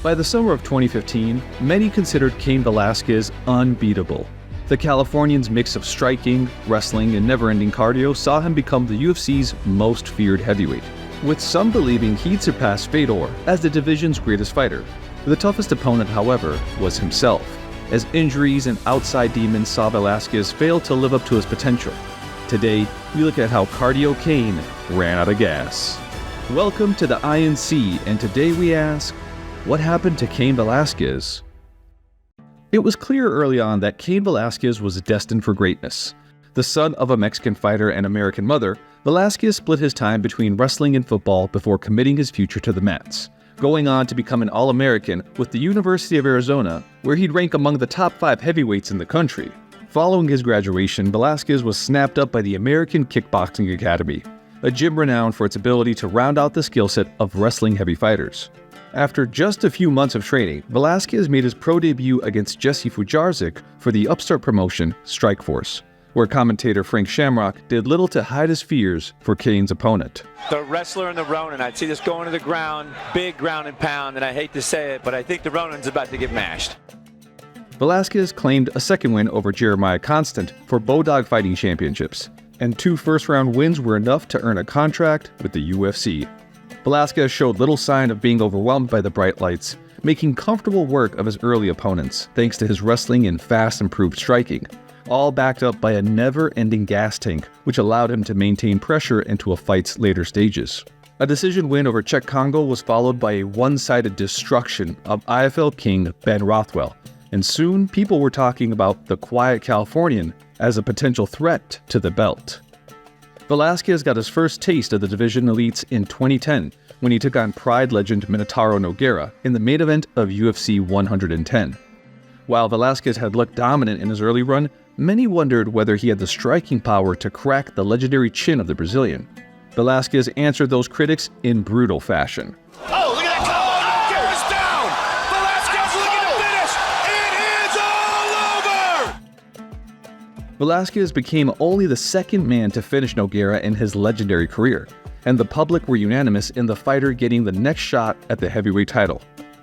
By the summer of 2015, many considered Cain Velasquez unbeatable. The Californian's mix of striking, wrestling, and never-ending cardio saw him become the UFC's most feared heavyweight, with some believing he'd surpass Fedor as the division's greatest fighter. The toughest opponent, however, was himself, as injuries and outside demons saw Velasquez fail to live up to his potential. Today, we look at how Cardio Cain ran out of gas. Welcome to the INC, and today we ask, what happened to Cain Velasquez? It was clear early on that Cain Velasquez was destined for greatness. The son of a Mexican fighter and American mother, Velasquez split his time between wrestling and football before committing his future to the mats, going on to become an All-American with the University of Arizona, where he'd rank among the top 5 heavyweights in the country. Following his graduation, Velasquez was snapped up by the American Kickboxing Academy, a gym renowned for its ability to round out the skill set of wrestling heavy fighters. After just a few months of training, Velasquez made his pro debut against Jesse Fujarczyk for the upstart promotion Strikeforce, where commentator Frank Shamrock did little to hide his fears for Cain's opponent. The wrestler and the Ronin, I'd see this going to the ground, big ground and pound, and I hate to say it, but I think the Ronin's about to get mashed. Velasquez claimed a second win over Jeremiah Constant for Bodog Fighting Championships, and 2 first-round wins were enough to earn a contract with the UFC. Velasquez showed little sign of being overwhelmed by the bright lights, making comfortable work of his early opponents thanks to his wrestling and fast improved striking, all backed up by a never-ending gas tank which allowed him to maintain pressure into a fight's later stages. A decision win over Czech Congo was followed by a one-sided destruction of IFL king Ben Rothwell, and soon people were talking about the quiet Californian as a potential threat to the belt. Velasquez got his first taste of the division elites in 2010 when he took on Pride legend Minotauro Nogueira in the main event of UFC 110. While Velasquez had looked dominant in his early run, many wondered whether he had the striking power to crack the legendary chin of the Brazilian. Velasquez answered those critics in brutal fashion. Oh, look at that combo! Nogueira's down! Velasquez looking to finish! It is all over! Velasquez became only the second man to finish Nogueira in his legendary career, and the public were unanimous in the fighter getting the next shot at the heavyweight title.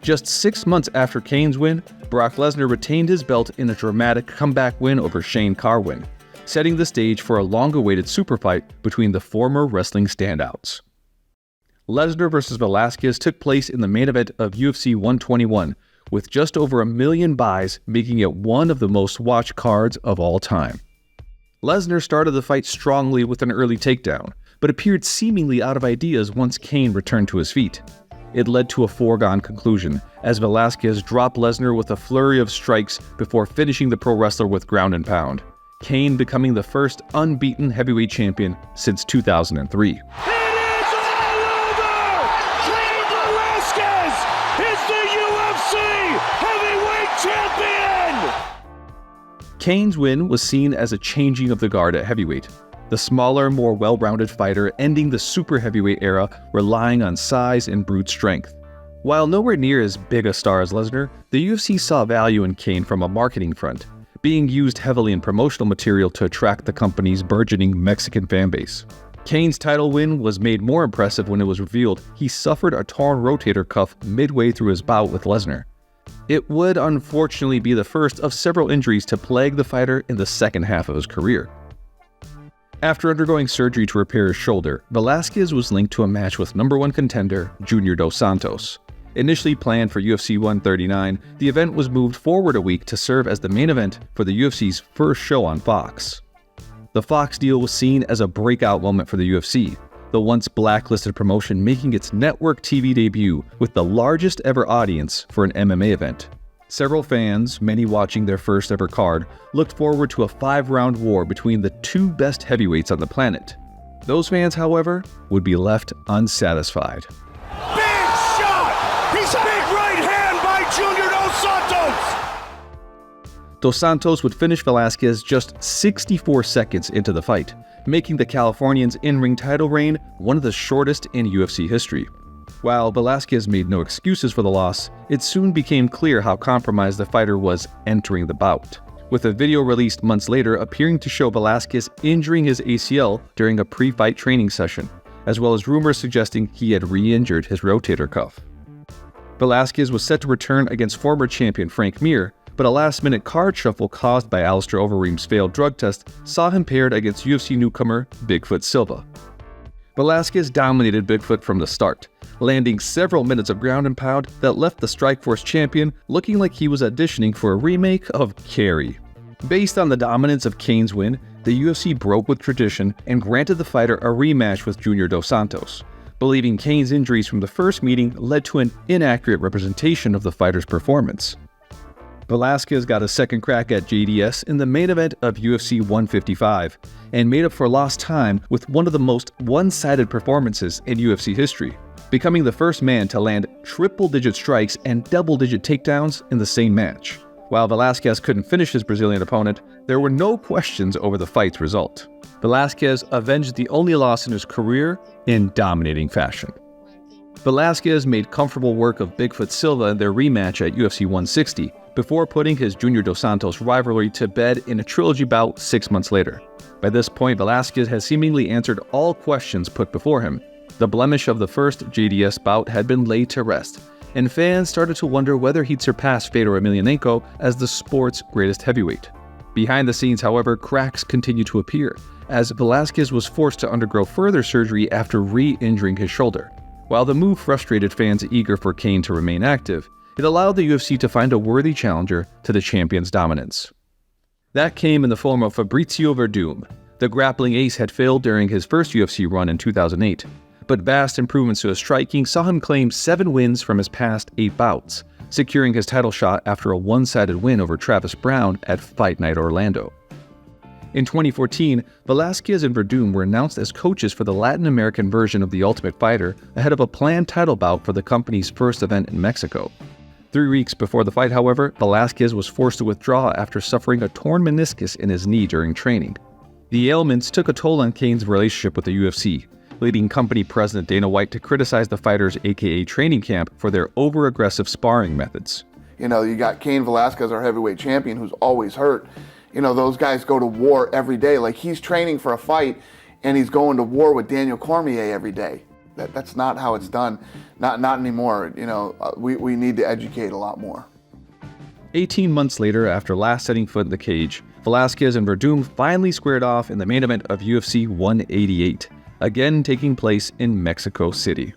Just 6 months after Cain's win, Brock Lesnar retained his belt in a dramatic comeback win over Shane Carwin, setting the stage for a long-awaited super fight between the former wrestling standouts. Lesnar vs. Velasquez took place in the main event of UFC 121, with just over 1 million buys, making it one of the most watched cards of all time. Lesnar started the fight strongly with an early takedown, but appeared seemingly out of ideas once Cain returned to his feet. It led to a foregone conclusion, as Velasquez dropped Lesnar with a flurry of strikes before finishing the pro wrestler with ground and pound, Cain becoming the first unbeaten heavyweight champion since 2003. Cain's win was seen as a changing of the guard at heavyweight, the smaller, more well-rounded fighter ending the super heavyweight era relying on size and brute strength. While nowhere near as big a star as Lesnar, the UFC saw value in Cain from a marketing front, being used heavily in promotional material to attract the company's burgeoning Mexican fanbase. Cain's title win was made more impressive when it was revealed he suffered a torn rotator cuff midway through his bout with Lesnar. It would unfortunately be the first of several injuries to plague the fighter in the second half of his career. After undergoing surgery to repair his shoulder, Velasquez was linked to a match with #1 contender Junior Dos Santos. Initially planned for UFC 139, the event was moved forward a week to serve as the main event for the UFC's first show on Fox. The Fox deal was seen as a breakout moment for the UFC, the once blacklisted promotion making its network TV debut with the largest ever audience for an MMA event. Several fans, many watching their first ever card, looked forward to a 5-round war between the 2 best heavyweights on the planet. Those fans, however, would be left unsatisfied. Big shot! He's big right hand by Junior Dos Santos! Dos Santos would finish Velasquez just 64 seconds into the fight, making the Californian's in-ring title reign one of the shortest in UFC history. While Velasquez made no excuses for the loss, it soon became clear how compromised the fighter was entering the bout, with a video released months later appearing to show Velasquez injuring his ACL during a pre-fight training session, as well as rumors suggesting he had re-injured his rotator cuff. Velasquez was set to return against former champion Frank Mir, but a last-minute card shuffle caused by Alistair Overeem's failed drug test saw him paired against UFC newcomer Bigfoot Silva. Velasquez dominated Bigfoot from the start, landing several minutes of ground and pound that left the Strikeforce champion looking like he was auditioning for a remake of Carrie. Based on the dominance of Cain's win, the UFC broke with tradition and granted the fighter a rematch with Junior Dos Santos, believing Cain's injuries from the first meeting led to an inaccurate representation of the fighter's performance. Velasquez got a second crack at JDS in the main event of UFC 155 and made up for lost time with one of the most one-sided performances in UFC history, becoming the first man to land triple-digit strikes and double-digit takedowns in the same match. While Velasquez couldn't finish his Brazilian opponent, there were no questions over the fight's result. Velasquez avenged the only loss in his career in dominating fashion. Velasquez made comfortable work of Bigfoot Silva in their rematch at UFC 160, before putting his Junior Dos Santos rivalry to bed in a trilogy bout 6 months later. By this point, Velasquez has seemingly answered all questions put before him. The blemish of the first JDS bout had been laid to rest, and fans started to wonder whether he'd surpass Fedor Emelianenko as the sport's greatest heavyweight. Behind the scenes, however, cracks continued to appear, as Velasquez was forced to undergo further surgery after re-injuring his shoulder. While the move frustrated fans eager for Cain to remain active, it allowed the UFC to find a worthy challenger to the champion's dominance. That came in the form of Fabricio Werdum. The grappling ace had failed during his first UFC run in 2008, but vast improvements to his striking saw him claim 7 wins from his past 8 bouts, securing his title shot after a one-sided win over Travis Browne at Fight Night Orlando. In 2014, Velasquez and Werdum were announced as coaches for the Latin American version of The Ultimate Fighter ahead of a planned title bout for the company's first event in Mexico. 3 weeks before the fight, however, Velasquez was forced to withdraw after suffering a torn meniscus in his knee during training. The ailments took a toll on Cain's relationship with the UFC, leading company president Dana White to criticize the fighters' aka training camp for their over-aggressive sparring methods. You know, you got Cain Velasquez, our heavyweight champion, who's always hurt. You know, those guys go to war every day. Like, he's training for a fight, and he's going to war with Daniel Cormier every day. That's not how it's done. Not anymore. You know, we need to educate a lot more. 18 months later, after last setting foot in the cage, Velasquez and Werdum finally squared off in the main event of UFC 188, again taking place in Mexico City.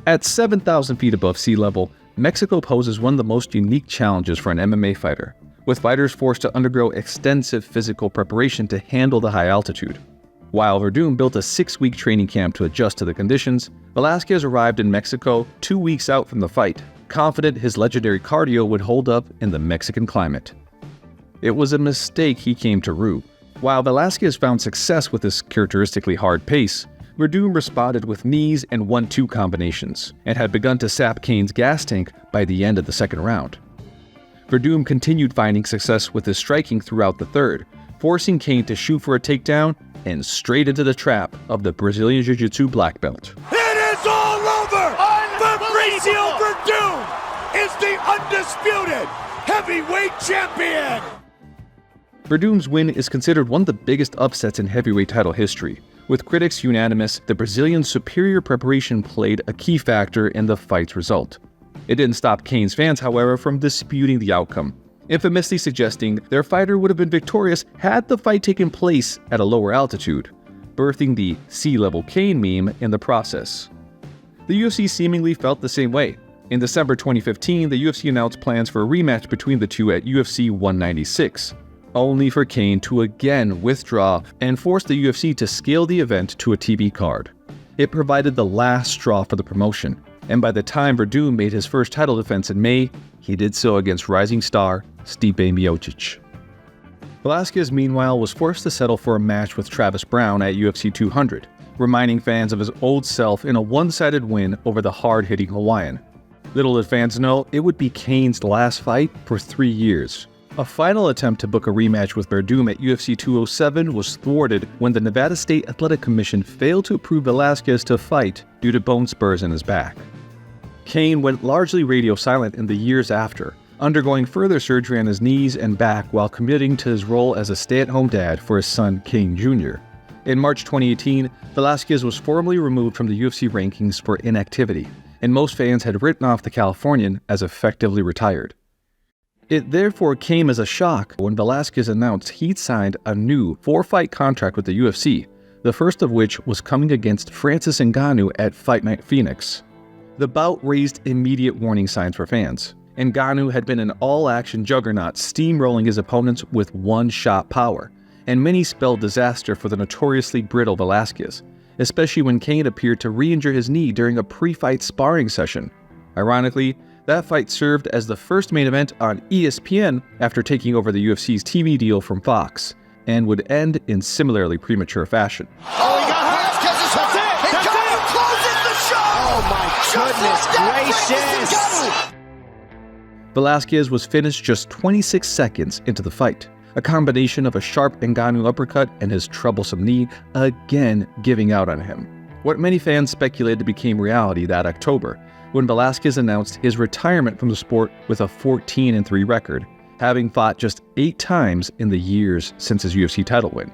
At 7,000 feet above sea level, Mexico poses one of the most unique challenges for an MMA fighter, with fighters forced to undergo extensive physical preparation to handle the high altitude. While Werdum built a 6-week training camp to adjust to the conditions, Velasquez arrived in Mexico 2 weeks out from the fight, confident his legendary cardio would hold up in the Mexican climate. It was a mistake he came to rue. While Velasquez found success with his characteristically hard pace, Werdum responded with knees and 1-2 combinations, and had begun to sap Cain's gas tank by the end of the second round. Werdum continued finding success with his striking throughout the third, forcing Cain to shoot for a takedown and straight into the trap of the Brazilian Jiu-Jitsu black belt. It is all over! Fabricio Werdum is the undisputed heavyweight champion! Werdum's win is considered one of the biggest upsets in heavyweight title history. With critics unanimous, the Brazilian's superior preparation played a key factor in the fight's result. It didn't stop Cain's fans, however, from disputing the outcome, infamously suggesting their fighter would have been victorious had the fight taken place at a lower altitude, birthing the sea-level Cain meme in the process. The UFC seemingly felt the same way. In December 2015, the UFC announced plans for a rematch between the two at UFC 196, only for Cain to again withdraw and force the UFC to scale the event to a TV card. It provided the last straw for the promotion, and by the time Werdum made his first title defense in May, he did so against rising star Stipe Miocic. Velasquez, meanwhile, was forced to settle for a match with Travis Browne at UFC 200, reminding fans of his old self in a one-sided win over the hard-hitting Hawaiian. Little did fans know, it would be Cain's last fight for 3 years. A final attempt to book a rematch with Werdum at UFC 207 was thwarted when the Nevada State Athletic Commission failed to approve Velasquez to fight due to bone spurs in his back. Cain went largely radio silent in the years after, undergoing further surgery on his knees and back while committing to his role as a stay-at-home dad for his son Cain Jr. In March 2018, Velasquez was formally removed from the UFC rankings for inactivity, and most fans had written off the Californian as effectively retired. It therefore came as a shock when Velasquez announced he'd signed a new 4-fight contract with the UFC, the first of which was coming against Francis Ngannou at Fight Night Phoenix. The bout raised immediate warning signs for fans. Ngannou had been an all-action juggernaut steamrolling his opponents with one-shot power, and many spelled disaster for the notoriously brittle Velasquez, especially when Cain appeared to re-injure his knee during a pre-fight sparring session. Ironically, that fight served as the first main event on ESPN after taking over the UFC's TV deal from Fox, and would end in similarly premature fashion. Oh, he got Velasquez's hurt. Ngannou closes the show. Oh my goodness gracious! Velasquez was finished just 26 seconds into the fight, a combination of a sharp Ngannou uppercut and his troublesome knee again giving out on him. What many fans speculated became reality that October, when Velasquez announced his retirement from the sport with a 14-3 record, having fought just 8 times in the years since his UFC title win.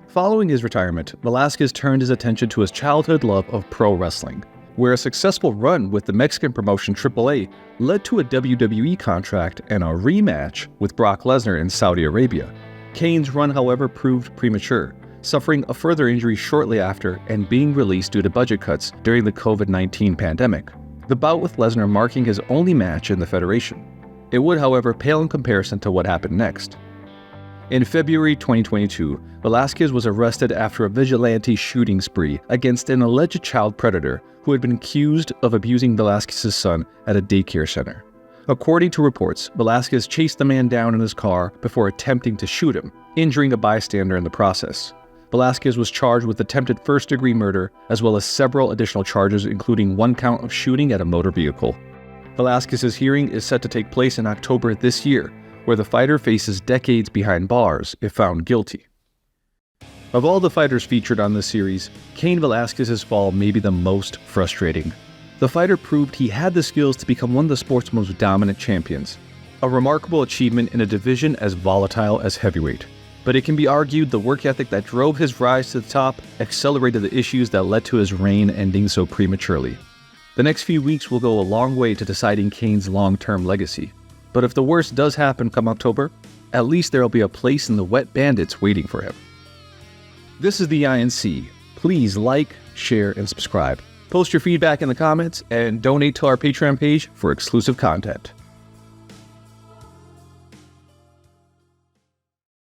Following his retirement, Velasquez turned his attention to his childhood love of pro wrestling, where a successful run with the Mexican promotion AAA led to a WWE contract and a rematch with Brock Lesnar in Saudi Arabia. Cain's run, however, proved premature, suffering a further injury shortly after and being released due to budget cuts during the COVID-19 pandemic, the bout with Lesnar marking his only match in the Federation. It would, however, pale in comparison to what happened next. In February 2022, Velasquez was arrested after a vigilante shooting spree against an alleged child predator who had been accused of abusing Velasquez's son at a daycare center. According to reports, Velasquez chased the man down in his car before attempting to shoot him, injuring a bystander in the process. Velasquez was charged with attempted first-degree murder, as well as several additional charges, including 1 count of shooting at a motor vehicle. Velasquez's hearing is set to take place in October this year, where the fighter faces decades behind bars if found guilty. Of all the fighters featured on this series, Cain Velasquez's fall may be the most frustrating. The fighter proved he had the skills to become one of the sport's most dominant champions, a remarkable achievement in a division as volatile as heavyweight. But it can be argued the work ethic that drove his rise to the top accelerated the issues that led to his reign ending so prematurely. The next few weeks will go a long way to deciding Cain's long-term legacy. But if the worst does happen come October, at least there will be a place in the wet bandits waiting for him. This is the INC. Please like, share, and subscribe. Post your feedback in the comments and donate to our Patreon page for exclusive content.